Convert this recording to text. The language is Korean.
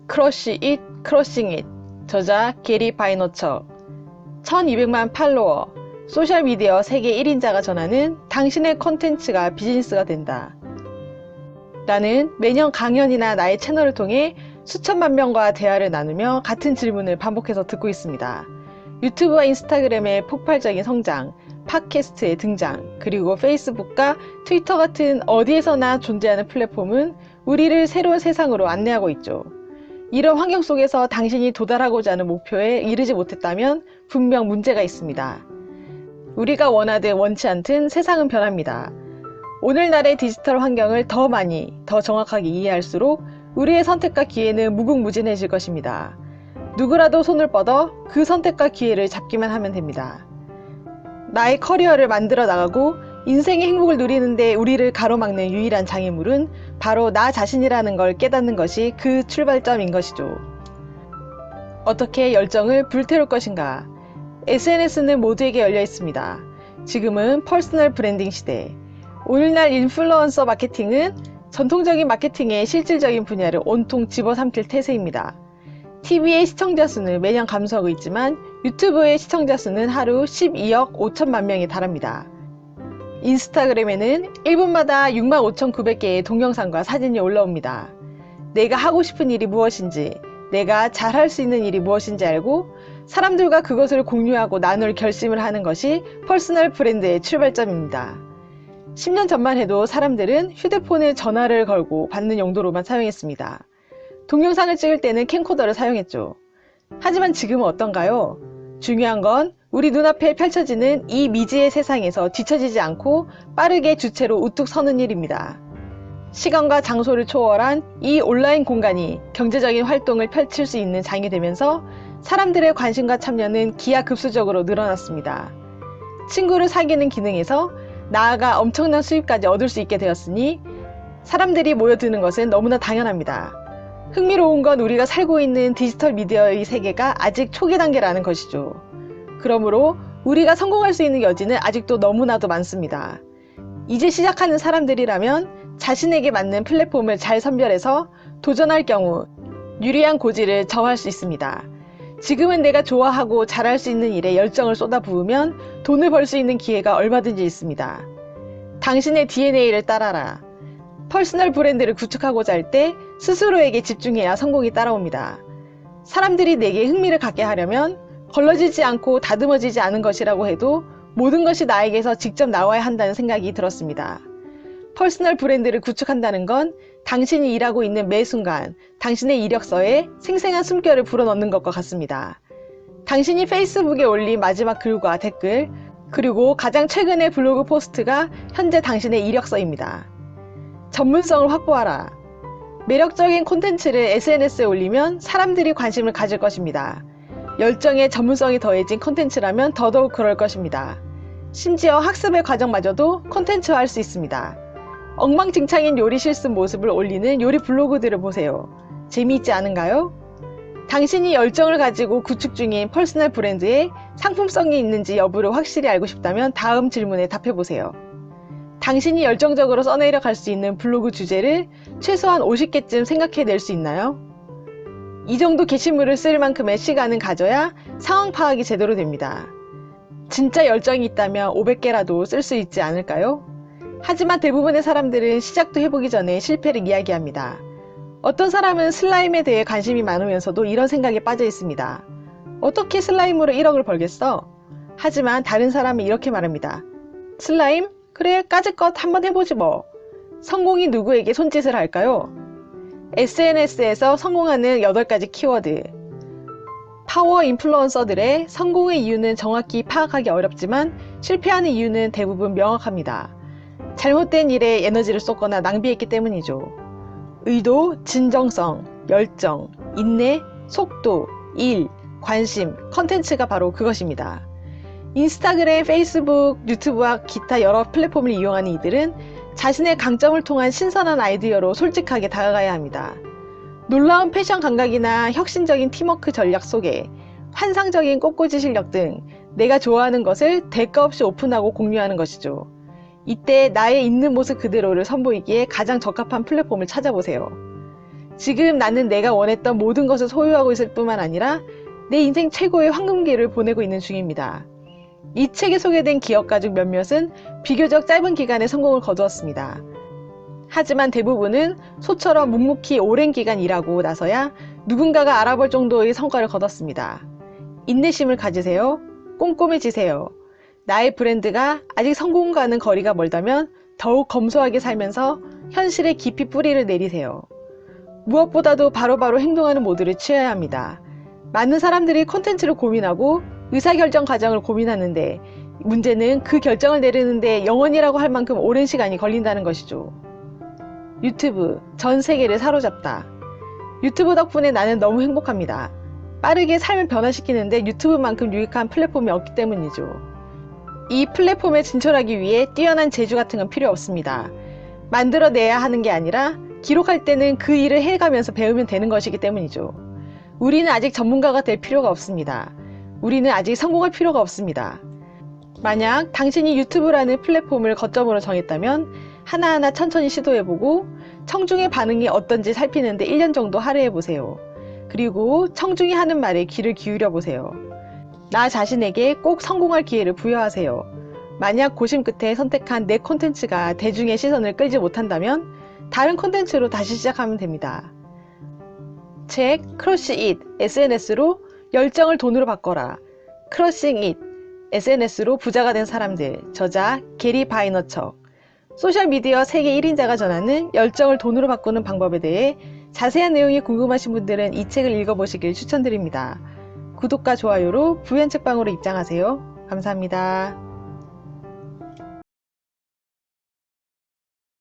크러쉬 잇 크러싱 잇. 저자 게리 바이너처. 1200만 팔로워. 소셜미디어 세계 1인자가 전하는 당신의 콘텐츠가 비즈니스가 된다. 나는 매년 강연이나 나의 채널을 통해 수천만 명과 대화를 나누며 같은 질문을 반복해서 듣고 있습니다. 유튜브와 인스타그램의 폭발적인 성장, 팟캐스트의 등장, 그리고 페이스북과 트위터 같은 어디에서나 존재하는 플랫폼은 우리를 새로운 세상으로 안내하고 있죠. 이런 환경 속에서 당신이 도달하고자 하는 목표에 이르지 못했다면 분명 문제가 있습니다. 우리가 원하든 원치 않든 세상은 변합니다. 오늘날의 디지털 환경을 더 많이, 더 정확하게 이해할수록 우리의 선택과 기회는 무궁무진해질 것입니다. 누구라도 손을 뻗어 그 선택과 기회를 잡기만 하면 됩니다. 나의 커리어를 만들어 나가고 인생의 행복을 누리는데 우리를 가로막는 유일한 장애물은 바로 나 자신이라는 걸 깨닫는 것이 그 출발점인 것이죠. 어떻게 열정을 불태울 것인가? SNS는 모두에게 열려 있습니다. 지금은 퍼스널 브랜딩 시대. 오늘날 인플루언서 마케팅은 전통적인 마케팅의 실질적인 분야를 온통 집어삼킬 태세입니다. TV의 시청자 수는 매년 감소하고 있지만 유튜브의 시청자 수는 하루 12억 5천만 명에 달합니다. 인스타그램에는 1분마다 65,900개의 동영상과 사진이 올라옵니다. 내가 하고 싶은 일이 무엇인지, 내가 잘할 수 있는 일이 무엇인지 알고 사람들과 그것을 공유하고 나눌 결심을 하는 것이 퍼스널 브랜드의 출발점입니다. 10년 전만 해도 사람들은 휴대폰에 전화를 걸고 받는 용도로만 사용했습니다. 동영상을 찍을 때는 캠코더를 사용했죠. 하지만 지금은 어떤가요? 중요한 건 우리 눈앞에 펼쳐지는 이 미지의 세상에서 뒤처지지 않고 빠르게 주체로 우뚝 서는 일입니다. 시간과 장소를 초월한 이 온라인 공간이 경제적인 활동을 펼칠 수 있는 장이 되면서 사람들의 관심과 참여는 기하급수적으로 늘어났습니다. 친구를 사귀는 기능에서 나아가 엄청난 수입까지 얻을 수 있게 되었으니 사람들이 모여드는 것은 너무나 당연합니다. 흥미로운 건 우리가 살고 있는 디지털 미디어의 세계가 아직 초기 단계라는 것이죠. 그러므로 우리가 성공할 수 있는 여지는 아직도 너무나도 많습니다. 이제 시작하는 사람들이라면 자신에게 맞는 플랫폼을 잘 선별해서 도전할 경우 유리한 고지를 정할 수 있습니다. 지금은 내가 좋아하고 잘할 수 있는 일에 열정을 쏟아부으면 돈을 벌 수 있는 기회가 얼마든지 있습니다. 당신의 DNA를 따라라. 퍼스널 브랜드를 구축하고자 할 때 스스로에게 집중해야 성공이 따라옵니다. 사람들이 내게 흥미를 갖게 하려면 걸러지지 않고 다듬어지지 않은 것이라고 해도 모든 것이 나에게서 직접 나와야 한다는 생각이 들었습니다. 퍼스널 브랜드를 구축한다는 건 당신이 일하고 있는 매 순간 당신의 이력서에 생생한 숨결을 불어넣는 것과 같습니다. 당신이 페이스북에 올린 마지막 글과 댓글, 그리고 가장 최근의 블로그 포스트가 현재 당신의 이력서입니다. 전문성을 확보하라. 매력적인 콘텐츠를 SNS에 올리면 사람들이 관심을 가질 것입니다. 열정에 전문성이 더해진 콘텐츠라면 더더욱 그럴 것입니다. 심지어 학습의 과정마저도 콘텐츠화할 수 있습니다. 엉망진창인 요리 실습 모습을 올리는 요리 블로그들을 보세요. 재미있지 않은가요? 당신이 열정을 가지고 구축 중인 퍼스널 브랜드에 상품성이 있는지 여부를 확실히 알고 싶다면 다음 질문에 답해보세요. 당신이 열정적으로 써내려 갈 수 있는 블로그 주제를 최소한 50개쯤 생각해낼 수 있나요? 이 정도 게시물을 쓸 만큼의 시간은 가져야 상황 파악이 제대로 됩니다. 진짜 열정이 있다면 500개라도 쓸 수 있지 않을까요? 하지만 대부분의 사람들은 시작도 해보기 전에 실패를 이야기합니다. 어떤 사람은 슬라임에 대해 관심이 많으면서도 이런 생각에 빠져 있습니다. 어떻게 슬라임으로 1억을 벌겠어? 하지만 다른 사람은 이렇게 말합니다. 슬라임? 그래, 까짓것 한번 해보지 뭐. 성공이 누구에게 손짓을 할까요? SNS에서 성공하는 8가지 키워드. 파워 인플루언서들의 성공의 이유는 정확히 파악하기 어렵지만 실패하는 이유는 대부분 명확합니다. 잘못된 일에 에너지를 쏟거나 낭비했기 때문이죠. 의도, 진정성, 열정, 인내, 속도, 일, 관심, 컨텐츠가 바로 그것입니다. 인스타그램, 페이스북, 유튜브와 기타 여러 플랫폼을 이용하는 이들은 자신의 강점을 통한 신선한 아이디어로 솔직하게 다가가야 합니다. 놀라운 패션 감각이나 혁신적인 팀워크 전략 속에 환상적인 꽃꽂이 실력 등 내가 좋아하는 것을 대가 없이 오픈하고 공유하는 것이죠. 이때 나의 있는 모습 그대로를 선보이기에 가장 적합한 플랫폼을 찾아보세요. 지금 나는 내가 원했던 모든 것을 소유하고 있을 뿐만 아니라 내 인생 최고의 황금기를 보내고 있는 중입니다. 이 책에 소개된 기업 가족 몇몇은 비교적 짧은 기간에 성공을 거두었습니다. 하지만 대부분은 소처럼 묵묵히 오랜 기간 일하고 나서야 누군가가 알아볼 정도의 성과를 거뒀습니다. 인내심을 가지세요. 꼼꼼해지세요. 나의 브랜드가 아직 성공과는 거리가 멀다면 더욱 검소하게 살면서 현실에 깊이 뿌리를 내리세요. 무엇보다도 바로바로 행동하는 모드를 취해야 합니다. 많은 사람들이 콘텐츠를 고민하고 의사결정 과정을 고민하는데 문제는 그 결정을 내리는데 영원이라고 할 만큼 오랜 시간이 걸린다는 것이죠. 유튜브, 전 세계를 사로잡다. 유튜브 덕분에 나는 너무 행복합니다. 빠르게 삶을 변화시키는데 유튜브만큼 유익한 플랫폼이 없기 때문이죠. 이 플랫폼에 진출하기 위해 뛰어난 재주 같은 건 필요 없습니다. 만들어내야 하는 게 아니라 기록할 때는 그 일을 해가면서 배우면 되는 것이기 때문이죠. 우리는 아직 전문가가 될 필요가 없습니다. 우리는 아직 성공할 필요가 없습니다. 만약 당신이 유튜브라는 플랫폼을 거점으로 정했다면 하나하나 천천히 시도해보고 청중의 반응이 어떤지 살피는데 1년 정도 할애해보세요. 그리고 청중이 하는 말에 귀를 기울여보세요. 나 자신에게 꼭 성공할 기회를 부여하세요. 만약 고심 끝에 선택한 내 콘텐츠가 대중의 시선을 끌지 못한다면 다른 콘텐츠로 다시 시작하면 됩니다. 책 크러쉬 잇, SNS로 열정을 돈으로 바꿔라. 크러싱 잇, SNS로 부자가 된 사람들. 저자 게리 바이너처. 소셜미디어 세계 1인자가 전하는 열정을 돈으로 바꾸는 방법에 대해 자세한 내용이 궁금하신 분들은 이 책을 읽어보시길 추천드립니다. 구독과 좋아요로 부연책방으로 입장하세요. 감사합니다.